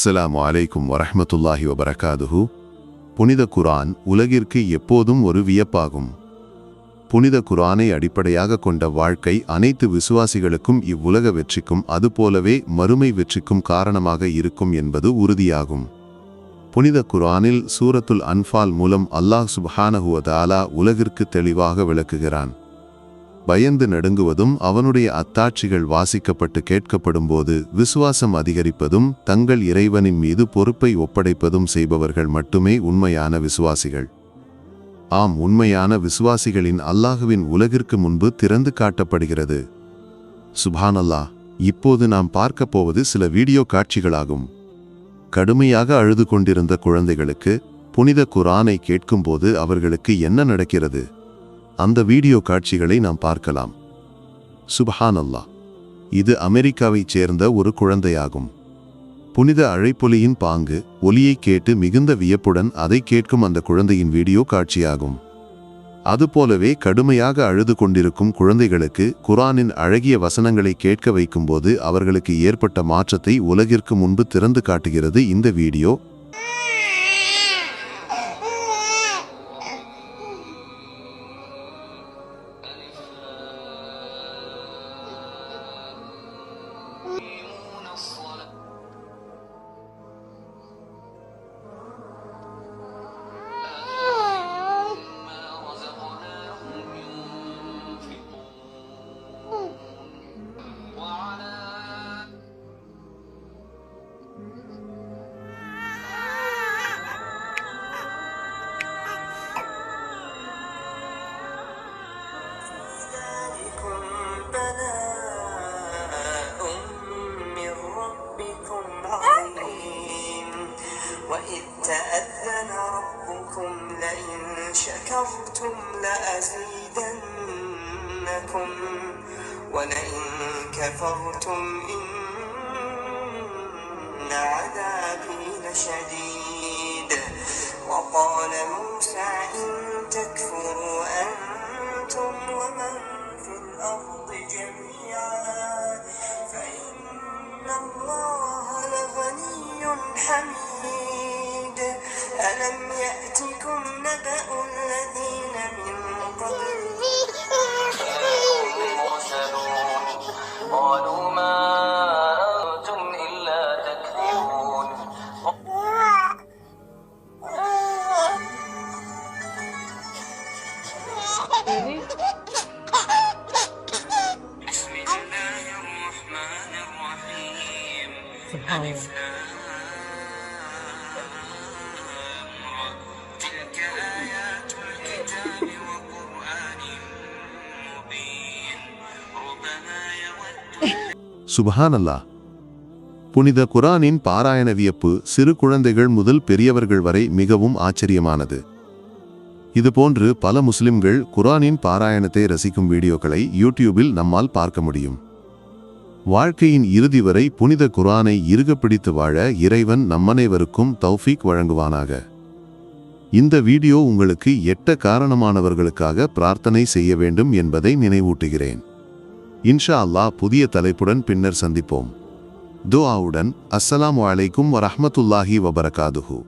அஸ்ஸலாமு அலைக்கும் வரஹ்மத்துல்லாஹி வபரகாதுஹு. புனித குர்ஆன் உலகிற்கு எப்போதும் ஒரு வியப்பாகும். புனித குர்ஆனை அடிப்படையாக கொண்ட வாழ்க்கை அனைத்து விசுவாசிகளுக்கும் இவ்வுலக வெற்றிக்கும் அதுபோலவே மறுமை வெற்றிக்கும் காரணமாக இருக்கும் என்பது உறுதியாகும். புனித குர்ஆனில் சூரத்துல் அன்ஃபால் மூலம் அல்லாஹ் சுப்ஹானஹு வ தஆலா உலகிற்கு தெளிவாக விளக்குகிறான். பயந்து நடுங்குவதும் அவனுடைய அத்தாட்சிகள் வாசிக்கப்பட்டு கேட்கப்படும்போது விசுவாசம் அதிகரிப்பதும் தங்கள் இறைவனின் மீது பொறுப்பை ஒப்படைப்பதும் செய்பவர்கள் மட்டுமே உண்மையான விசுவாசிகள். ஆம், உண்மையான விசுவாசிகளின் அல்லாஹுவின் உலகிற்கு முன்பு திறந்து காட்டப்படுகிறது. சுப்ஹானல்லாஹ். இப்போது நாம் பார்க்கப் போவது சில வீடியோ காட்சிகளாகும். கடுமையாக அழுது கொண்டிருந்த குழந்தைகளுக்கு புனித குர்ஆனை கேட்கும்போது அவர்களுக்கு என்ன நடக்கிறது? அந்த வீடியோ காட்சிகளை நாம் பார்க்கலாம். சுப்ஹானல்லாஹ். இது அமெரிக்காவைச் சேர்ந்த ஒரு குழந்தையாகும். புனித அழைப்பொலியின் பாங்கு, ஒலியை கேட்டு மிகுந்த வியப்புடன் அதை கேட்கும் அந்த குழந்தையின் வீடியோ காட்சியாகும். அதுபோலவே கடுமையாக அழுது கொண்டிருக்கும் குழந்தைகளுக்கு குர்ஆனின் அழகிய வசனங்களை கேட்க வைக்கும்போது அவர்களுக்கு ஏற்பட்ட மாற்றத்தை உலகிற்கு முன்பு திறந்து காட்டுகிறது இந்த வீடியோ. وإذ تأذن ربكم لئن شكرتم لأزيدنكم ولئن كفرتم إن عذابي لشديد وقال موسى إن تكفروا أنتم ومن في الأرض جميعا فإن الله لغني حميد ألم يأتكم نبأ الذين من قبلكم مرسلون قالوا ما أنتم إلا تكذبون بسم الله الرحمن الرحيم ألف تلك آيات الكتاب وقرآن مبين ربما يود. சுப்ஹானல்லாஹ். புனித குர்ஆனின் பாராயண வியப்பு சிறு குழந்தைகள் முதல் பெரியவர்கள் வரை மிகவும் ஆச்சரியமானது. இதுபோன்று பல முஸ்லிம்கள் குர்ஆனின் பாராயணத்தை ரசிக்கும் வீடியோக்களை யூடியூபில் நம்மால் பார்க்க முடியும். வாழ்க்கையின் இறுதி வரை புனித குர்ஆனை இறுக பிடித்து வாழ இறைவன் நம்மனைவருக்கும் தௌஃபீக் வழங்குவானாக. இந்த வீடியோ உங்களுக்கு எட்ட காரணமானவர்களுக்காக பிரார்த்தனை செய்ய வேண்டும் என்பதை நினைவூட்டுகிறேன். இன்ஷா அல்லாஹ் புதிய தலைப்புடன் பின்னர் சந்திப்போம். துஆவுடன். அஸ்ஸலாமு அலைக்கும் வரஹ்மத்துல்லாஹி வபரகாதுஹு.